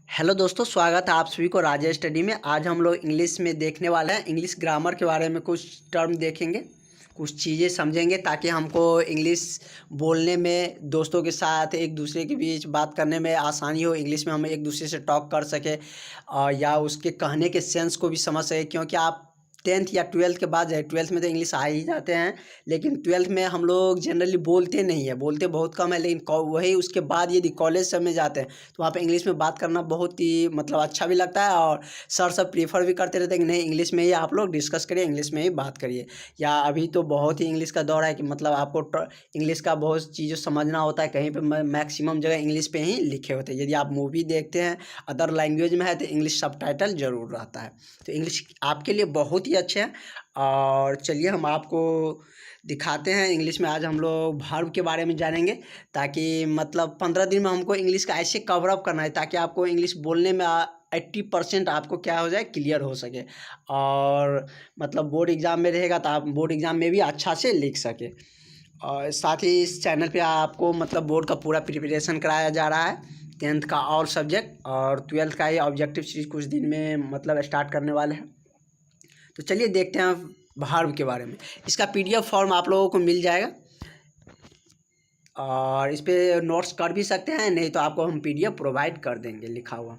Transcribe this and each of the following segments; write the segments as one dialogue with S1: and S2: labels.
S1: Hello दोस्तों, स्वागत है आप सभी को राजेश स्टडी में। आज हम लोग इंग्लिश में देखने वाले हैं। इंग्लिश ग्रामर के बारे में कुछ टर्म देखेंगे, कुछ चीज़ें समझेंगे ताकि हमको इंग्लिश बोलने में, दोस्तों के साथ एक दूसरे के बीच बात करने में आसानी हो। इंग्लिश में हम एक दूसरे से टॉक कर सके या उसके कहने के सेंस को भी समझ सके। क्योंकि आप 10th या 12th के बाद जाए, 12th में तो इंग्लिश आ ही जाते हैं, लेकिन 12th में हम लोग जनरली बोलते नहीं है, बोलते बहुत कम है। लेकिन वही उसके बाद यदि कॉलेज सब में जाते हैं तो वहाँ पे इंग्लिश में बात करना बहुत ही मतलब अच्छा भी लगता है, और सर सब प्रीफर भी करते रहते हैं कि नहीं, इंग्लिश में ही आप लोग डिस्कस करिए, इंग्लिश में ही बात करिए। या अभी तो बहुत ही इंग्लिश का दौर है कि मतलब आपको इंग्लिश का बहुत चीज़ें समझना होता है। कहीं पे मैक्सिमम जगह इंग्लिश पे ही लिखे होते हैं। यदि आप मूवी देखते हैं अदर लैंग्वेज में है तो इंग्लिश सबटाइटल जरूर रहता है। तो इंग्लिश आपके लिए बहुत ही अच्छे हैं। और चलिए हम आपको दिखाते हैं इंग्लिश में। आज हम लोग वर्ब के बारे में जानेंगे, ताकि मतलब 15 दिन में हमको इंग्लिश का ऐसे कवर अप करना है ताकि आपको इंग्लिश बोलने में 80% आपको क्या हो जाए, क्लियर हो सके। और मतलब बोर्ड एग्ज़ाम में रहेगा तो आप बोर्ड एग्ज़ाम में भी अच्छा से लिख सके। और साथ ही इस चैनल पे आपको मतलब बोर्ड का पूरा प्रिपरेशन कराया जा रहा है। 10th का ऑल सब्जेक्ट और 12th का ये ऑब्जेक्टिव सीरीज कुछ दिन में मतलब स्टार्ट करने वाले हैं। तो चलिए देखते हैं वर्ब के बारे में। इसका पीडीएफ फॉर्म आप लोगों को मिल जाएगा और इस पर नोट्स कर भी सकते हैं, नहीं तो आपको हम पीडीएफ प्रोवाइड कर देंगे लिखा हुआ।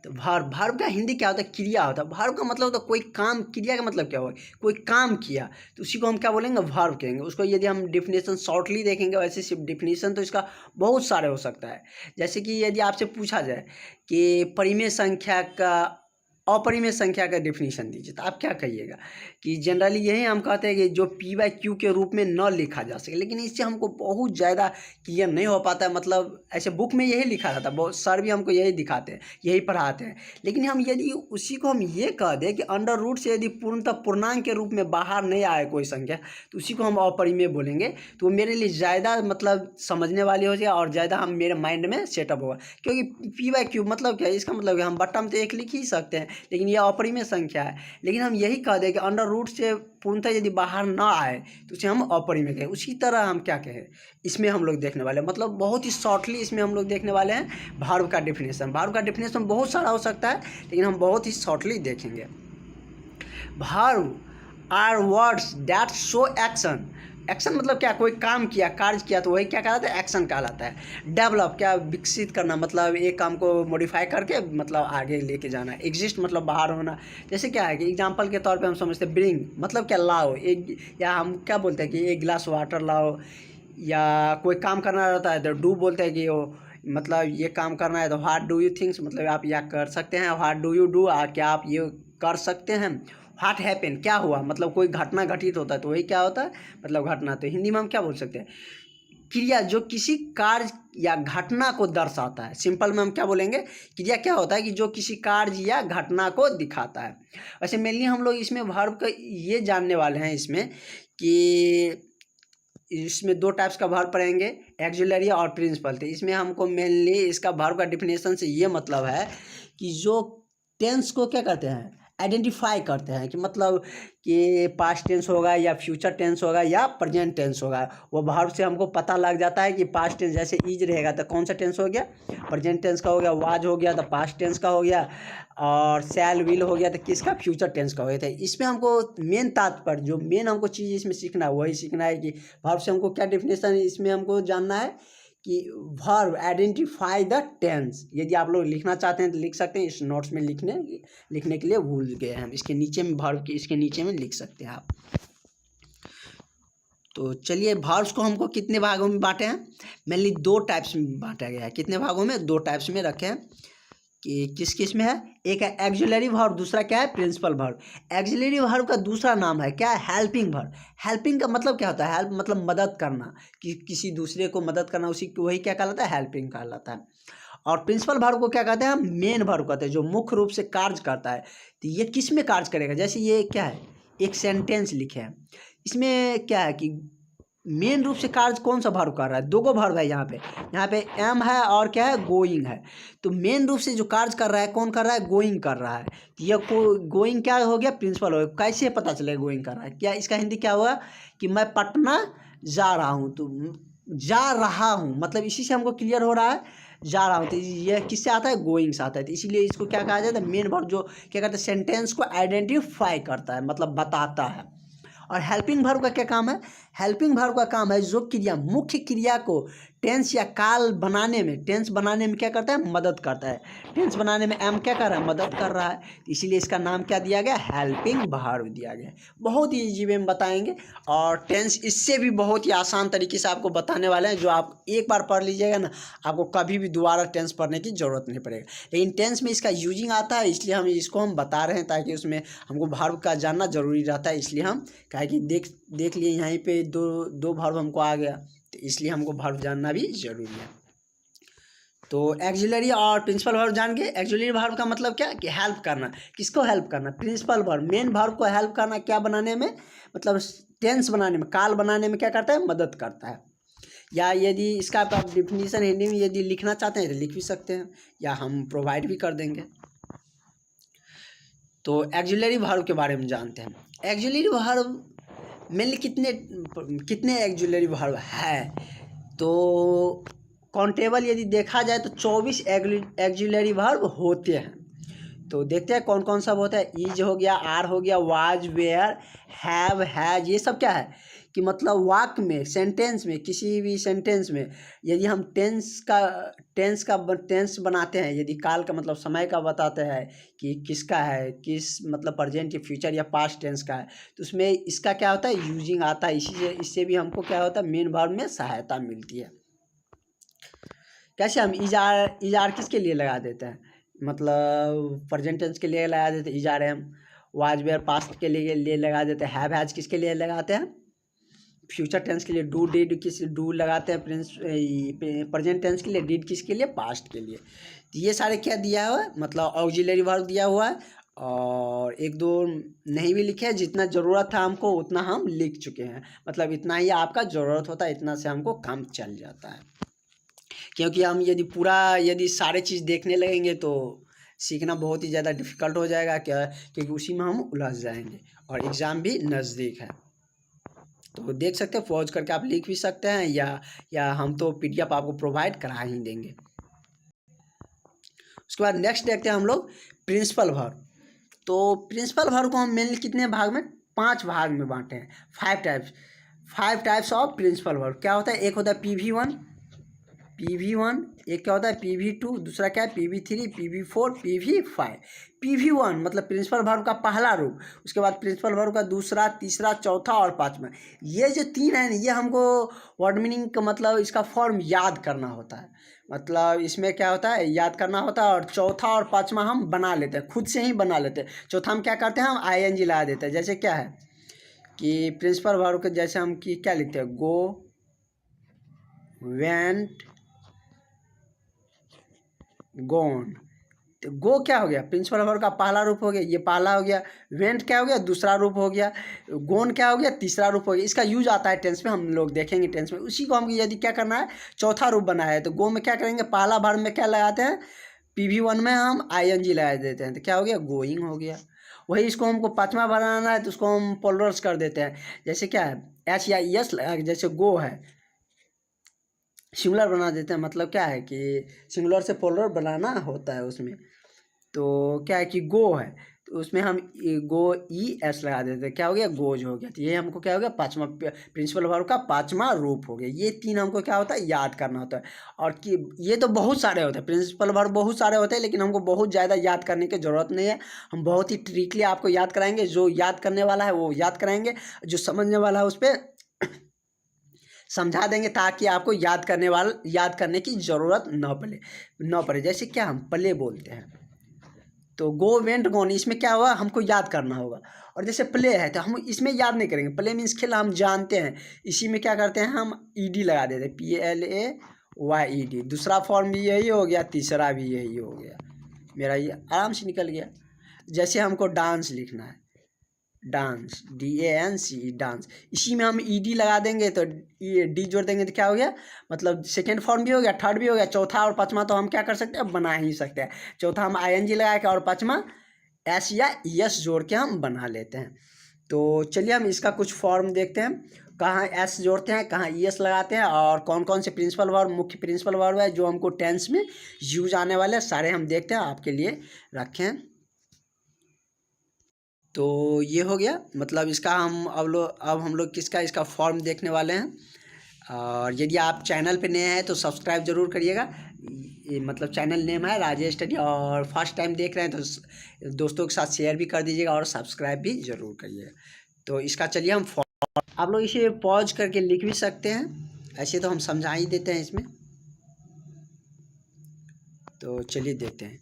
S1: तो वर्ब का हिंदी क्या होता है? क्रिया होता है। वर्ब का मतलब होता है कोई काम। क्रिया का मतलब क्या हुआ? कोई काम किया, तो उसी को हम क्या बोलेंगे? वर्ब कहेंगे। उसको यदि हम डिफिनेशन शॉर्टली देखेंगे, वैसे सिर्फ डिफिनेशन तो इसका बहुत सारे हो सकता है। जैसे कि यदि आपसे पूछा जाए कि परिमेय संख्या का अपरिमेय संख्या का डेफिनेशन दीजिए, तो आप क्या कहिएगा? कि जनरली यही हम कहते हैं कि जो पी बाई क्यू के रूप में न लिखा जा सके, लेकिन इससे हमको बहुत ज़्यादा क्लियर नहीं हो पाता है। मतलब ऐसे बुक में यही लिखा रहता है, बहुत सर भी हमको यही दिखाते हैं, यही पढ़ाते हैं। लेकिन हम यदि उसी को हम ये कह दें कि अंडर रूट से यदि पूर्णतः पूर्णांक के रूप में बाहर नहीं आए कोई संख्या, तो उसी को हम अपरिमेय बोलेंगे। तो वो मेरे लिए ज़्यादा मतलब समझने वाली हो जाए और ज़्यादा हम मेरे माइंड में सेटअप होगा। क्योंकि पी बाई क्यू मतलब क्या है? इसका मतलब हम बट्टा में तो एक लिख ही सकते हैं, लेकिन यह अपरिमेय संख्या है। लेकिन हम यही कह दें कि अंडर रूट से पूर्णतः यदि बाहर ना आए तो उसे हम अपरिमेय कहें। उसी तरह हम क्या कहें, इसमें हम लोग देखने वाले हैं। मतलब बहुत ही शॉर्टली इसमें हम लोग देखने वाले हैं वर्ब का डेफिनेशन। वर्ब का डेफिनेशन बहुत सारा हो सकता है, लेकिन हम बहुत ही शॉर्टली देखेंगे। Verb are words that show action. Action मतलब क्या? कोई काम किया, कार्य किया, तो वही क्या कहलाता है? एक्शन कहलाता है। डेवलप क्या? विकसित करना, मतलब एक काम को मॉडिफाई करके मतलब आगे लेके जाना। एग्जिस्ट मतलब बाहर होना। जैसे क्या है कि एग्जांपल के तौर पे हम समझते हैं ब्रिंग मतलब क्या? लाओ एक, या हम क्या बोलते हैं कि एक गिलास वाटर लाओ। या कोई काम करना रहता है तो डू बोलते हैं कि वो मतलब ये काम करना है, तो व्हाट डू यू थिंक्स मतलब आप यह कर सकते हैं। व्हाट डू यू डू क्या आप ये कर सकते हैं। व्हाट हैपन क्या हुआ, मतलब कोई घटना घटित होता है तो वही क्या होता है? मतलब घटना। तो हिंदी में हम क्या बोल सकते हैं? क्रिया जो किसी कार्य या घटना को दर्शाता है। सिंपल में हम क्या बोलेंगे? क्रिया क्या होता है? कि जो किसी कार्य या घटना को दिखाता है। वैसे मेनली हम लोग इसमें वर्ब का ये जानने वाले हैं इसमें कि इसमें दो टाइप्स का वर्ब पढ़ेंगे, एक्सिलरी और प्रिंसिपल। तो इसमें हमको मेनली इसका वर्ब का डिफिनेशन से ये मतलब है कि जो टेंस को क्या करते हैं? आइडेंटिफाई करते हैं। कि मतलब कि पास्ट टेंस होगा या फ्यूचर टेंस होगा या प्रेजेंट टेंस होगा। वो वर्ब से हमको पता लग जाता है कि पास्ट टेंस जैसे इज रहेगा तो कौन सा टेंस हो गया? प्रेजेंट टेंस का हो गया। वाज हो गया तो पास्ट टेंस का हो गया। और शैल विल हो गया तो किसका? फ्यूचर टेंस का हो गया। था इसमें हमको मेन तात्पर्य, जो मेन हमको चीज़ इसमें सीखना है वही सीखना है कि वर्ब से हमको क्या डिफिनेशन इसमें हमको जानना है कि वर्ब आइडेंटिफाई द टेंस। यदि आप लोग लिखना चाहते हैं तो लिख सकते हैं। इस नोट्स में लिखने के लिए भूल गए हम, इसके नीचे में वर्ब के इसके नीचे में लिख सकते हैं आप। तो चलिए वर्ब्स को हमको कितने भागों में बांटे हैं? मेनली दो टाइप्स में बांटा गया है। कितने भागों में? दो टाइप्स में रखे हैं। कि किस किस में है? एक है एक्सिलरी वर्ब, दूसरा क्या है? Principal verb. एक्सिलरी वर्ब का दूसरा नाम है क्या? Helping verb. हेल्पिंग का मतलब क्या होता है? हेल्प मतलब मदद करना, कि किसी दूसरे को मदद करना, उसी को वही क्या कहलाता है? हेल्पिंग कहलाता है। और प्रिंसिपल वर्ब को क्या कहते हैं? हम मेन वर्ब कहते हैं, जो मुख्य रूप से कार्य करता है। तो ये किस में कार्य करेगा? जैसे ये क्या है? एक सेंटेंस लिखे हैं, इसमें क्या है कि मेन रूप से कार्य कौन सा वर्ब कर रहा है? दो गो वर्ब है यहाँ पे एम है और क्या है? गोइंग है। तो मेन रूप से जो कार्य कर रहा है कौन कर रहा है? गोइंग कर रहा है। तो ये गोइंग क्या हो गया? प्रिंसिपल हो गया। कैसे पता चलेगा गोइंग कर रहा है? क्या इसका हिंदी क्या हुआ? कि मैं पटना जा रहा हूँ। तो जा रहा हूँ मतलब इसी से हमको क्लियर हो रहा है जा रहा हूँ, तो ये किससे आता है, गोइंग से आता है। तो इसीलिए इसको क्या कहा जाता है, मेन वर्ब जो क्या करता है, सेंटेंस को आइडेंटिफाई करता है, मतलब बताता है। और हेल्पिंग वर्ब का क्या काम है, हेल्पिंग वर्ब का काम है जो क्रिया, मुख्य क्रिया को टेंस या काल बनाने में, टेंस बनाने में क्या करता है, मदद करता है। टेंस बनाने में एम क्या कर रहा है, मदद कर रहा है, इसीलिए इसका नाम क्या दिया गया, हेल्पिंग वर्ब दिया गया। बहुत ही इजी वे में बताएंगे, और टेंस इससे भी बहुत ही आसान तरीके से आपको बताने वाले हैं, जो आप एक बार पढ़ लीजिएगा ना, आपको कभी भी दोबारा टेंस पढ़ने की जरूरत नहीं पड़ेगा। लेकिन टेंस में इसका यूजिंग आता है, इसलिए हम इसको बता रहे हैं, ताकि उसमें हमको वर्ब का जानना जरूरी रहता है। इसलिए हम कहा कि देख लिए यहाँ पे दो वर्ब हमको आ गया, तो इसलिए हमको वर्ब जानना भी जरूरी है। तो एक्सिलरी और प्रिंसिपल वर्ब जान गए। एक्सिलरी वर्ब का मतलब क्या, कि हेल्प करना, किसको हेल्प करना, प्रिंसिपल वर्ब मेन वर्ब को हेल्प करना, क्या बनाने में, मतलब टेंस बनाने में, काल बनाने में क्या करता है, मदद करता है। या यदि इसका आप डिफिनीशन हिंदी में यदि लिखना चाहते हैं तो लिख भी सकते हैं, या हम प्रोवाइड भी कर देंगे। तो एक्सिलरी वर्ब के बारे में जानते हैं। एक्सिलरी वर्ब मेनली कितने एक्सिलरी वर्ब है, तो काउंटेबल यदि देखा जाए तो 24 एक्सिलरी वर्ब होते हैं। तो देखते हैं कौन कौन सा होता है। इज हो गया, आर हो गया, वाज, वेयर, हैव, हैज, ये सब क्या है, कि मतलब वाक्य में, सेंटेंस में, किसी भी सेंटेंस में यदि हम टेंस बनाते हैं, यदि काल का मतलब समय का बताते हैं कि किसका है, किस मतलब प्रेजेंट या फ्यूचर या पास्ट टेंस का है, तो उसमें इसका क्या होता है, यूजिंग आता है। इससे भी हमको क्या होता है, मेन वर्ब में सहायता मिलती है। कैसे हम इज आर किसके लिए लगा देते हैं, मतलब प्रेजेंट टेंस के लिए लगा देते हैं is are am. Was were past के लिए लगा देते हैं हैव हैज, किसके लिए लगाते हैं, फ्यूचर टेंस के लिए डू डिड, डू लगाते हैं। प्रेजेंट टेंस के लिए डिड, किसके लिए, पास्ट के लिए। तो ये सारे क्या दिया हुआ है, मतलब ऑक्सिलरी वर्ब दिया हुआ है। और एक दो नहीं भी लिखे हैं, जितना ज़रूरत था हमको उतना हम लिख चुके हैं, मतलब इतना ही आपका ज़रूरत होता है, इतना से हमको काम चल जाता है। क्योंकि हम यदि सारे चीज़ देखने लगेंगे तो सीखना बहुत ही ज़्यादा डिफ़िकल्ट हो जाएगा, क्या, क्योंकि उसी में हम उलझ जाएंगे, और एग्ज़ाम भी नज़दीक है। तो देख सकते हैं, पॉज करके आप लिख भी सकते हैं, या हम तो PDF आपको प्रोवाइड करा ही देंगे। उसके बाद नेक्स्ट देखते हैं हम लोग प्रिंसिपल वर्ब। तो प्रिंसिपल वर्ब को हम मेनली कितने भाग में, 5 भाग में बांटे हैं। 5 टाइप्स ऑफ प्रिंसिपल वर्ब क्या होता है, एक होता है PV1, एक क्या होता है PV2, दूसरा क्या है PV3, PV4, PV5। PV1 मतलब प्रिंसिपल वर्ब का पहला रूप, उसके बाद प्रिंसिपल वर्ब का दूसरा, तीसरा, चौथा और पांचवा। ये जो 3 है ना, ये हमको वर्ड मीनिंग का मतलब इसका फॉर्म याद करना होता है, मतलब इसमें क्या होता है, याद करना होता है। और चौथा और पांचवा हम बना लेते हैं, खुद से ही बना लेते हैं। चौथा हम क्या करते हैं, हम ING लगा देते हैं। जैसे क्या है कि प्रिंसिपल वर्ब के जैसे हम कि क्या लिखते हैं, गो, वेंट, गोन। तो गो क्या हो गया, प्रिंसिपल वर्ब का पहला रूप हो गया, ये पहला हो गया। वेंट क्या हो गया, दूसरा रूप हो गया। गोन क्या हो गया, तीसरा रूप हो गया। इसका यूज आता है टेंस में, हम लोग देखेंगे टेंस में। उसी को हम यदि क्या करना है, चौथा रूप बनाया है, तो गो में क्या करेंगे, पहला वर्ब में क्या लगाते हैं, PV1 में हम ING लगा देते हैं, तो क्या हो गया, गोइंग हो गया। वही इसको हमको पांचवा बनाना है, तो उसको हम पोलर्स कर देते हैं। जैसे क्या है, एच या ES लगा, जैसे गो है, सिंगुलर बना देते हैं, मतलब क्या है कि सिंगुलर से पोलर बनाना होता है उसमें। तो क्या है कि गो है, तो उसमें हम गो ES लगा देते हैं, क्या हो गया, गोज हो गया। तो ये हमको क्या हो गया, पांचवा प्रिंसिपल वर्ब का पांचवा रूप हो गया। ये 3 हमको क्या होता है, याद करना होता है। और कि ये तो बहुत सारे होते हैं, प्रिंसिपल वर्ब बहुत सारे होते हैं, लेकिन हमको बहुत ज़्यादा याद करने की ज़रूरत नहीं है। हम बहुत ही ट्रिकली आपको याद कराएंगे, जो याद करने वाला है वो याद कराएंगे, जो समझने वाला है उस पर समझा देंगे, ताकि आपको याद करने की ज़रूरत न पड़े। जैसे क्या हम प्ले बोलते हैं, तो गो, वेंट, गोन, इसमें क्या हुआ, हमको याद करना होगा। और जैसे प्ले है तो हम इसमें याद नहीं करेंगे, प्ले मीन्स खेल, हम जानते हैं। इसी में क्या करते हैं, हम ED लगा देते हैं, PLAYED। दूसरा फॉर्म भी यही हो गया, तीसरा भी यही हो गया, मेरा ये आराम से निकल गया। जैसे हमको डांस लिखना है, डांस, DANCE, डांस, इसी में हम ED लगा देंगे, तो ये D जोड़ देंगे, तो क्या हो गया, मतलब सेकेंड फॉर्म भी हो गया, थर्ड भी हो गया, चौथा और पांचवा तो हम क्या कर सकते हैं, बना ही सकते हैं। चौथा हम ING लगा के, और पांचवा S या ES जोड़ के हम बना लेते हैं। तो चलिए हम इसका कुछ फॉर्म देखते हैं। कहाँ एस जोड़ते हैं, कहाँ ईएस लगाते हैं, और कौन कौन से प्रिंसिपल वर्ब, मुख्य प्रिंसिपल वर्ब है जो हमको टेंस में यूज आने वाले हैं, सारे हम देखते हैं, आपके लिए रखे हैं। तो ये हो गया, मतलब इसका अब हम लोग किसका इसका फॉर्म देखने वाले हैं। और यदि आप चैनल पे नए हैं तो सब्सक्राइब जरूर करिएगा। ये मतलब चैनल नेम है राजेश स्टडी, और फर्स्ट टाइम देख रहे हैं तो दोस्तों के साथ शेयर भी कर दीजिएगा और सब्सक्राइब भी जरूर करिएगा। तो इसका चलिए हम आप लोग इसे पॉज करके लिख भी सकते हैं, ऐसे तो हम समझा ही देते हैं इसमें। तो चलिए देखते हैं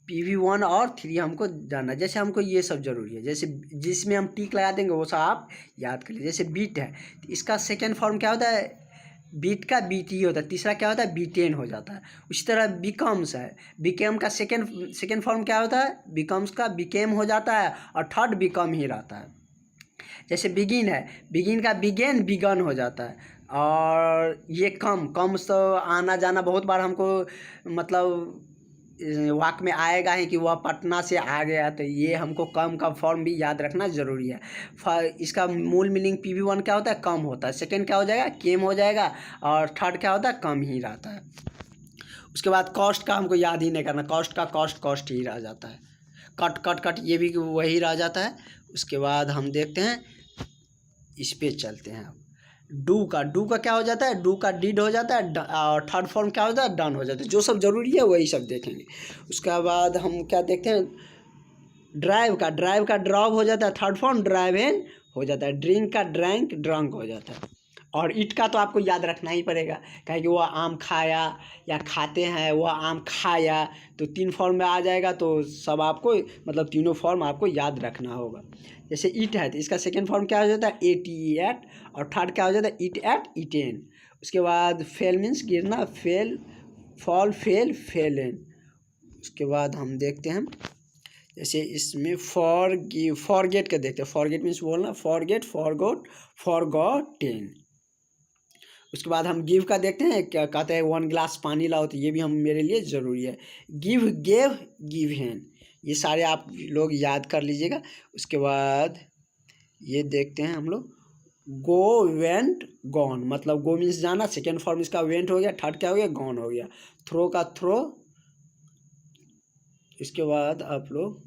S1: PV1 और 3 हमको जानना, जैसे हमको ये सब जरूरी है, जैसे जिसमें हम टिक लगा देंगे वो सब आप याद कर लीजिए। जैसे बीट है तो इसका सेकेंड फॉर्म क्या होता है, बीट का BT होता है, तीसरा क्या होता है B10 हो जाता है। उसी तरह बिकम्स है, बिकेम का सेकेंड फॉर्म क्या होता है, बिकम्स का बिकेम हो जाता है, और थर्ड बिकम ही रहता है। जैसे बिगिन है, बिगिन का बिगेन बिगन हो जाता है। और ये कम तो आना जाना बहुत बार हमको मतलब वाक में आएगा ही कि वह पटना से आ गया, तो ये हमको कम का फॉर्म भी याद रखना ज़रूरी है। इसका मूल मीनिंग PV1 क्या होता है, कम होता है, सेकंड क्या हो जाएगा, केम हो जाएगा, और थर्ड क्या होता है, कम ही रहता है। उसके बाद कॉस्ट का हमको याद ही नहीं करना, कॉस्ट का कॉस्ट ही रह जाता है। कट ये भी वही रह जाता है। उसके बाद हम देखते हैं, इस पे चलते हैं। डू का क्या हो जाता है, डू का डिड हो जाता है, और थर्ड फॉर्म क्या होता है, डन हो जाता है। जो सब जरूरी है वही सब देखेंगे। उसके बाद हम क्या देखते हैं, ड्राइव का ड्रॉप हो जाता है, थर्ड फॉर्म ड्राइव इन हो जाता है। ड्रिंक का ड्रंक हो जाता है। और ईट का तो आपको याद रखना ही पड़ेगा, कहें कि वह आम खाया या खाते हैं, वह आम खाया, तो 3 फॉर्म में आ जाएगा। तो सब आपको मतलब तीनों फॉर्म आपको याद रखना होगा। जैसे ईट है तो इसका सेकेंड फॉर्म क्या हो जाता है, ATE, और थर्ड क्या हो जाता है, ईट एट ईटेन। उसके बाद फेल मीन्स गिरना, फॉल फेलन। उसके बाद हम देखते हैं, जैसे इसमें फॉरगेट का देखते हैं। फॉरगेट मीन्स बोलना, फॉरगेट, फॉरगॉटेन। उसके बाद हम गिव का देखते हैं, क्या कहते हैं, 1 गिलास पानी लाओ, तो ये भी हम मेरे लिए ज़रूरी है। गिव, गेव, गिवन, ये सारे आप लोग याद कर लीजिएगा। उसके बाद ये देखते हैं हम लोग, गो, वेंट, गॉन, मतलब गो मीन्स जाना, सेकेंड फॉर्म इसका वेंट हो गया, थर्ड क्या हो गया, गॉन हो गया। थ्रो का थ्रो। इसके बाद आप लोग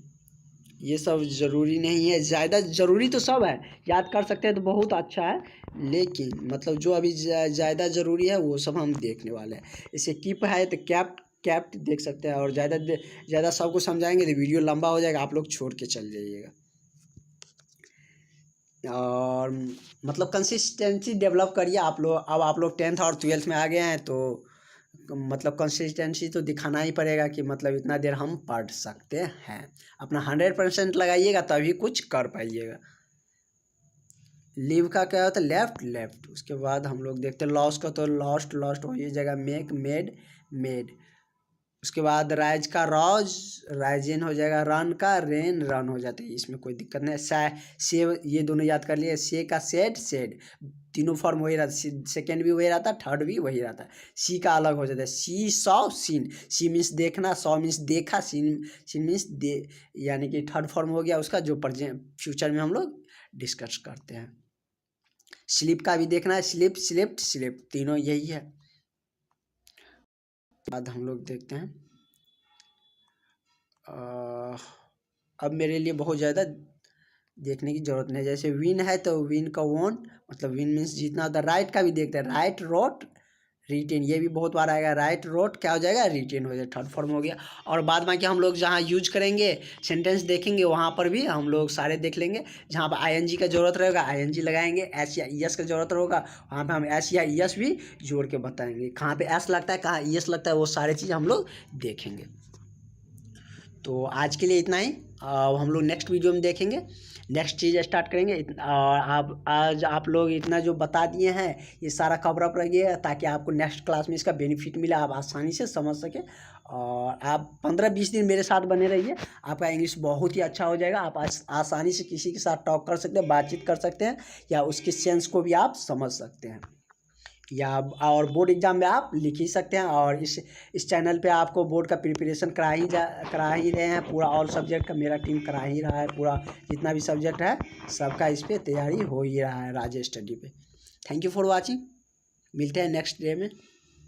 S1: ये सब ज़रूरी नहीं है, ज़्यादा ज़रूरी तो सब है, याद कर सकते हैं तो बहुत अच्छा है, लेकिन मतलब जो अभी ज़्यादा ज़रूरी है वो सब हम देखने वाले हैं। इसे कीप है तो कैप्ट देख सकते हैं, और ज़्यादा सबको समझाएंगे तो वीडियो लंबा हो जाएगा, आप लोग छोड़ के चल जाइएगा। और मतलब कंसिस्टेंसी डेवलप करिए आप लोग। अब आप लोग 10th और 12th में आ गए हैं, तो मतलब कंसिस्टेंसी तो दिखाना ही पड़ेगा कि मतलब इतना देर हम पढ़ सकते हैं। अपना 100% लगाइएगा तभी कुछ कर पाइएगा। लीव का क्या होता है, लेफ्ट। उसके बाद हम लोग देखते हैं लॉस का, तो लॉस्ट हो ये जगह, मेक, मेड। उसके बाद राइज का राइजिन हो जाएगा, रन का रन हो जाता है, इसमें कोई दिक्कत नहीं है। सेव, ये दोनों याद कर लिए। से का सेड, तीनों फॉर्म वही रहता है, सेकेंड भी वही रहता है, थर्ड भी वही रहता है। सी का अलग हो जाता है, सी, सॉ, सीन। सी मीन्स देखना, सॉ मीन्स देखा, सीन मीन्स यानी कि थर्ड फॉर्म हो गया उसका, जो फ्यूचर में हम लोग डिस्कस करते हैं। स्लिप का भी देखना है, स्लिप, तीनों यही है। बाद हम लोग देखते हैं, अब मेरे लिए बहुत ज़्यादा देखने की ज़रूरत नहीं है। जैसे विन है तो विन का वॉन, मतलब विन मीन्स जीतना होता है। राइट का भी देखते हैं, राइट, रोट, रिटेन, ये भी बहुत बार आएगा। राइट, रोट क्या हो जाएगा, रिटेन हो जाएगा, थर्ड फॉर्म हो गया। और बाद बाकी हम लोग जहाँ यूज करेंगे, सेंटेंस देखेंगे, वहाँ पर भी हम लोग सारे देख लेंगे। जहाँ पर ING का ज़रूरत रहेगा ING लगाएंगे, एस या ES का ज़रूरत होगा वहाँ पर हम एस या ES भी जोड़ के बताएंगे। कहाँ पर एस लगता है, कहाँ ES लगता है, वो सारे चीज़ हम लोग देखेंगे। तो आज के लिए इतना ही, हम लोग नेक्स्ट वीडियो में देखेंगे, नेक्स्ट चीज़ स्टार्ट करेंगे। और आज आप लोग इतना जो बता दिए हैं ये सारा कवर अप रहिए, ताकि आपको नेक्स्ट क्लास में इसका बेनिफिट मिले, आप आसानी से समझ सकें। और आप 15-20 दिन मेरे साथ बने रहिए, आपका इंग्लिश बहुत ही अच्छा हो जाएगा। आप आसानी से किसी के साथ टॉक कर सकते हैं, बातचीत कर सकते हैं, या उसके सेंस को भी आप समझ सकते हैं। या और बोर्ड एग्ज़ाम में आप लिख ही सकते हैं। और इस चैनल पे आपको बोर्ड का प्रिपरेशन करा ही रहे हैं पूरा, ऑल सब्जेक्ट का मेरा टीम करा ही रहा है पूरा, जितना भी सब्जेक्ट है सबका इस पर तैयारी हो ही रहा है राज स्टडी पे। थैंक यू फॉर वॉचिंग, मिलते हैं नेक्स्ट डे में।